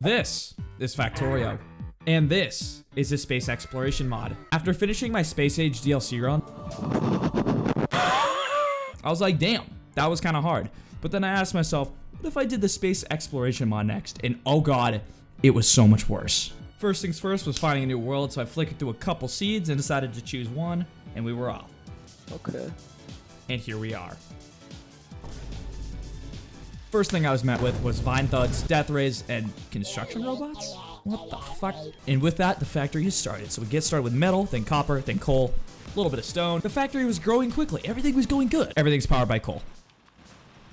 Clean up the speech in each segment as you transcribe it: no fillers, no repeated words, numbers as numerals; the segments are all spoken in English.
This is Factorio, and this is a space exploration mod. After finishing my Space Age DLC run, I was like, damn, that was kind of hard. But then I asked myself, what if I did the space exploration mod next? And oh god, it was so much worse. First things first was finding a new world, so I flickered through a couple seeds and decided to choose one, and we were off. Okay. And here we are. First thing I was met with was vine thugs, death rays, and construction robots? What the fuck? And with that, the factory is started. So we get started with metal, then copper, then coal, a little bit of stone. The factory was growing quickly. Everything was going good. Everything's powered by coal.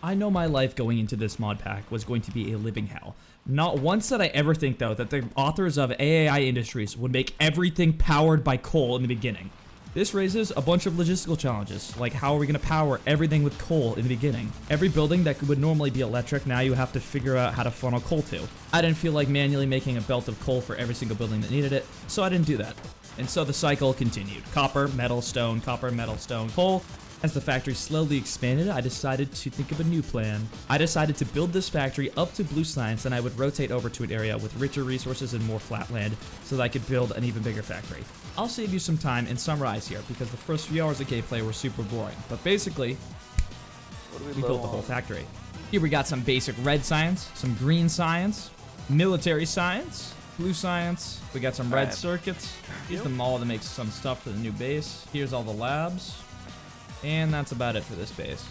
I know my life going into this mod pack was going to be a living hell. Not once did I ever think, though, that the authors of AAI Industries would make everything powered by coal in the beginning. This raises a bunch of logistical challenges, like how are we going to power everything with coal in the beginning? Every building that would normally be electric, now you have to figure out how to funnel coal to. I didn't feel like manually making a belt of coal for every single building that needed it, so I didn't do that. And so the cycle continued. Copper, metal, stone, coal. As the factory slowly expanded, I decided to think of a new plan. I decided to build this factory up to blue science, and I would rotate over to an area with richer resources and more flat land so that I could build an even bigger factory. I'll save you some time and summarize here because the first few hours of gameplay were super boring. But basically, we built the whole factory. Here we got some basic red science, some green science, military science, blue science. We got some red circuits. Use them all to make some stuff for the new base. Here's all the labs. And that's about it for this base.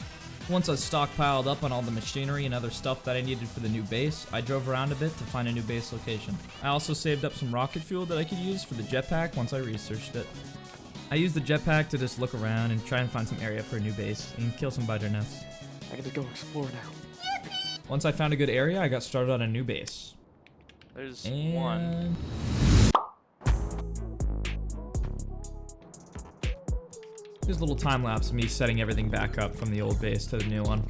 Once I stockpiled up on all the machinery and other stuff that I needed for the new base, I drove around a bit to find a new base location. I also saved up some rocket fuel that I could use for the jetpack once I researched it. I used the jetpack to just look around and try and find some area for a new base and kill some spider nests. I gotta go explore now. Once I found a good area, I got started on a new base. There's one. Here's a little time lapse of me setting everything back up from the old base to the new one.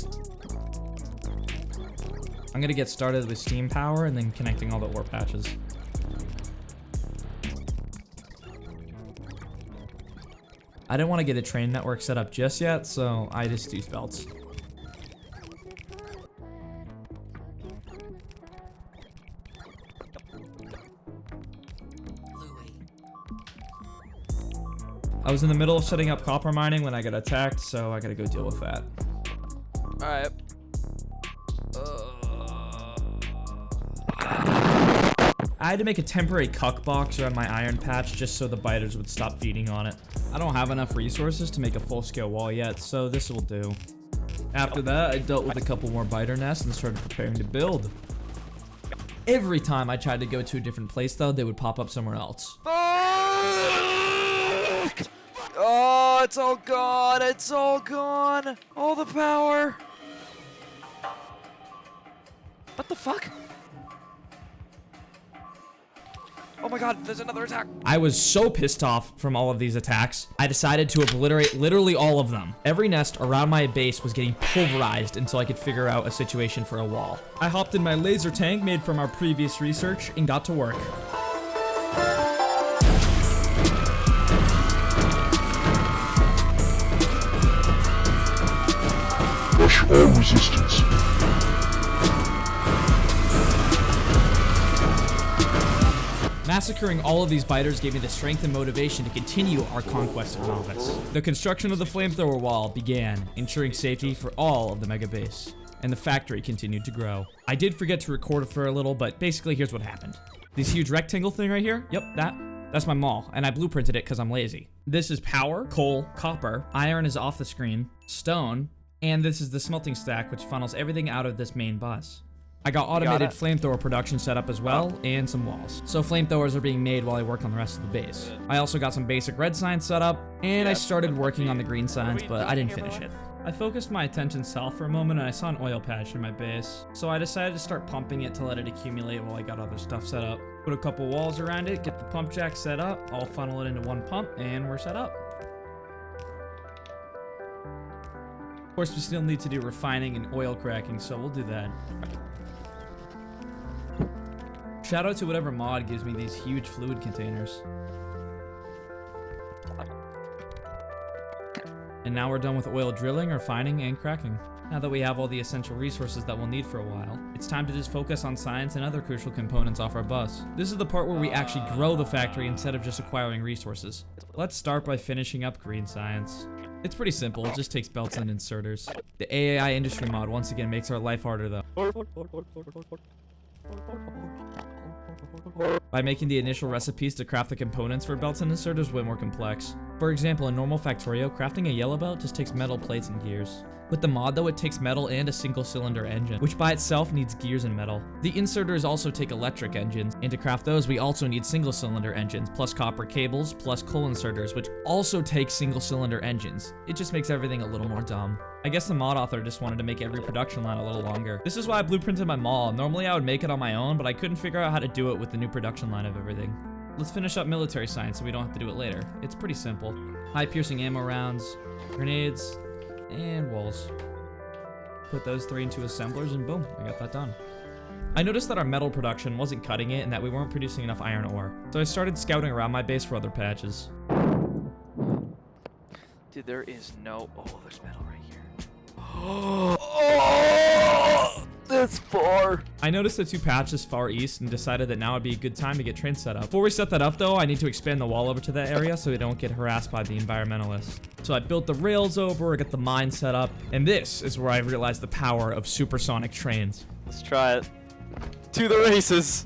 I'm gonna get started with steam power and then connecting all the ore patches. I didn't want to get a train network set up just yet, so I just used belts. I was in the middle of setting up copper mining when I got attacked, so I gotta go deal with that. Alright. I had to make a temporary cuck box around my iron patch just so the biters would stop feeding on it. I don't have enough resources to make a full-scale wall yet, so this will do. After that, I dealt with a couple more biter nests and started preparing to build. Every time I tried to go to a different place, though, they would pop up somewhere else. Oh, it's all gone. It's all gone. All the power. What the fuck? Oh my god, there's another attack. I was so pissed off from all of these attacks, I decided to obliterate literally all of them. Every nest around my base was getting pulverized until I could figure out a situation for a wall. I hopped in my laser tank made from our previous research and got to work. Crush all resistance. Massacring all of these biters gave me the strength and motivation to continue our conquest of Novice. The construction of the flamethrower wall began, ensuring safety for all of the mega base, and the factory continued to grow. I did forget to record it for a little, but basically here's what happened. This huge rectangle thing right here, yep, that's my mall, and I blueprinted it because I'm lazy. This is power, coal, copper, iron is off the screen, stone, and this is the smelting stack, which funnels everything out of this main bus. I got automated flamethrower production set up as well, and some walls. So flamethrowers are being made while I work on the rest of the base. I also got some basic red science set up, and I started working on the green science, but I didn't finish it. I focused my attention south for a moment, and I saw an oil patch in my base. So I decided to start pumping it to let it accumulate while I got other stuff set up. Put a couple walls around it, get the pump jack set up, I'll funnel it into one pump, and we're set up. Of course, we still need to do refining and oil cracking, so we'll do that. Shout out to whatever mod gives me these huge fluid containers. And now we're done with oil drilling, refining, and cracking. Now that we have all the essential resources that we'll need for a while, it's time to just focus on science and other crucial components off our bus. This is the part where we actually grow the factory instead of just acquiring resources. Let's start by finishing up green science. It's pretty simple, it just takes belts and inserters. The AAI industry mod once again makes our life harder though. By making the initial recipes to craft the components for belts and inserters way more complex. For example, in normal Factorio, crafting a yellow belt just takes metal plates and gears. With the mod though, it takes metal and a single cylinder engine, which by itself needs gears and metal. The inserters also take electric engines, and to craft those we also need single cylinder engines, plus copper cables, plus coal inserters, which also take single cylinder engines. It just makes everything a little more dumb. I guess the mod author just wanted to make every production line a little longer. This is why I blueprinted my mall. Normally I would make it on my own, but I couldn't figure out how to do it with the new production line of everything. Let's finish up military science so we don't have to do it later. It's pretty simple. High piercing ammo rounds, grenades, and walls. Put those 3 into assemblers and boom, I got that done. I noticed that our metal production wasn't cutting it and that we weren't producing enough iron ore. So I started scouting around my base for other patches. Dude, there is no... Oh, there's metal right here. That's far. I noticed the 2 patches far east and decided that now would be a good time to get trains set up. Before we set that up though, I need to expand the wall over to that area so we don't get harassed by the environmentalists. So I built the rails over, got the mine set up, and this is where I realized the power of supersonic trains. Let's try it. To the races.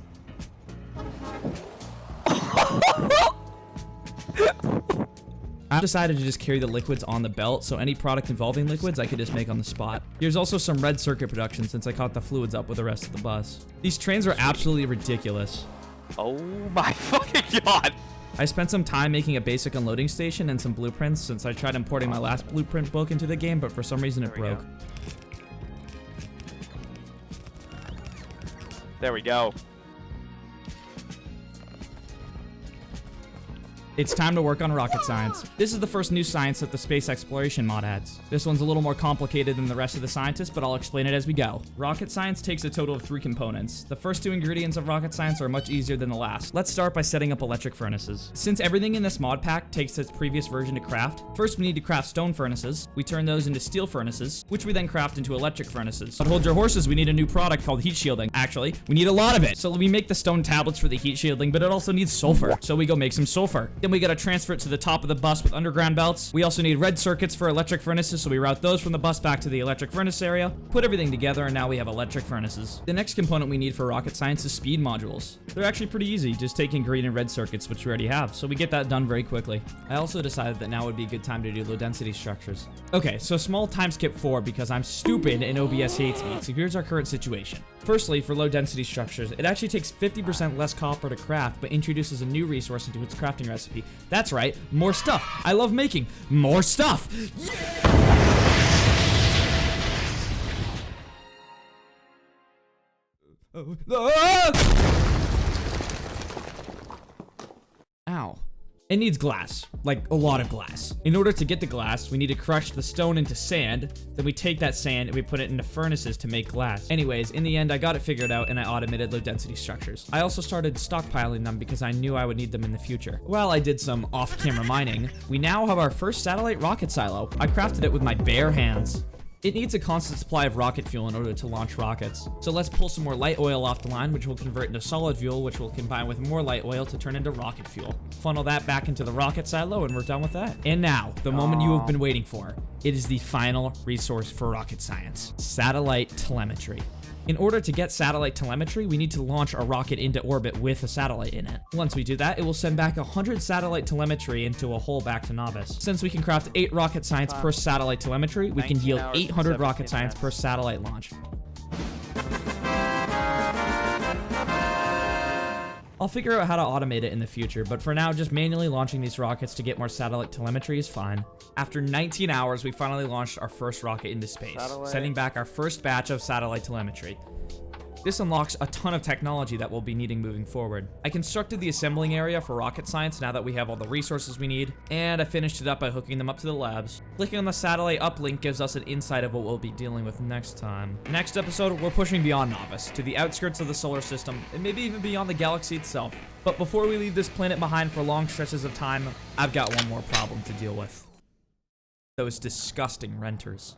I decided to just carry the liquids on the belt, so any product involving liquids I could just make on the spot. Here's also some red circuit production since I caught the fluids up with the rest of the bus. These trains are absolutely ridiculous. Oh my fucking god! I spent some time making a basic unloading station and some blueprints since I tried importing my last blueprint book into the game, but for some reason it broke. There we go. It's time to work on rocket science. This is the first new science that the space exploration mod adds. This one's a little more complicated than the rest of the scientists, but I'll explain it as we go. Rocket science takes a total of 3 components. The first 2 ingredients of rocket science are much easier than the last. Let's start by setting up electric furnaces. Since everything in this mod pack takes its previous version to craft, first we need to craft stone furnaces. We turn those into steel furnaces, which we then craft into electric furnaces. But hold your horses, we need a new product called heat shielding. Actually, we need a lot of it. So we make the stone tablets for the heat shielding, but it also needs sulfur. So we go make some sulfur. Then we gotta transfer it to the top of the bus with underground belts. We also need red circuits for electric furnaces, so we route those from the bus back to the electric furnace area, put everything together, and now we have electric furnaces. The next component we need for rocket science is speed modules. They're actually pretty easy, just taking green and red circuits, which we already have, so we get that done very quickly. I also decided that now would be a good time to do low density structures. Okay, so small time skip 4 because I'm stupid and OBS hates me, so here's our current situation. Firstly, for low density structures, it actually takes 50% less copper to craft, but introduces a new resource into its crafting recipe. That's right, more stuff. I love making more stuff. Ow. It needs glass, like a lot of glass. In order to get the glass, we need to crush the stone into sand, then we take that sand and we put it into furnaces to make glass. Anyways, in the end, I got it figured out and I automated low density structures. I also started stockpiling them because I knew I would need them in the future. While I did some off-camera mining, we now have our first satellite rocket silo. I crafted it with my bare hands. It needs a constant supply of rocket fuel in order to launch rockets. So let's pull some more light oil off the line, which will convert into solid fuel, which will combine with more light oil to turn into rocket fuel. Funnel that back into the rocket silo, and we're done with that. And now, the moment you have been waiting for. It is the final resource for rocket science: satellite telemetry. In order to get satellite telemetry, we need to launch a rocket into orbit with a satellite in it. Once we do that, it will send back 100 satellite telemetry into a hole back to Novice. Since we can craft 8 rocket science per satellite telemetry, we can yield 800 rocket science per satellite launch. I'll figure out how to automate it in the future, but for now, just manually launching these rockets to get more satellite telemetry is fine. After 19 hours, we finally launched our first rocket into space, sending back our first batch of satellite telemetry. This unlocks a ton of technology that we'll be needing moving forward. I constructed the assembling area for rocket science now that we have all the resources we need, and I finished it up by hooking them up to the labs. Clicking on the satellite uplink gives us an insight of what we'll be dealing with next time. Next episode, we're pushing beyond Novice, to the outskirts of the solar system, and maybe even beyond the galaxy itself. But before we leave this planet behind for long stretches of time, I've got one more problem to deal with. Those disgusting renters.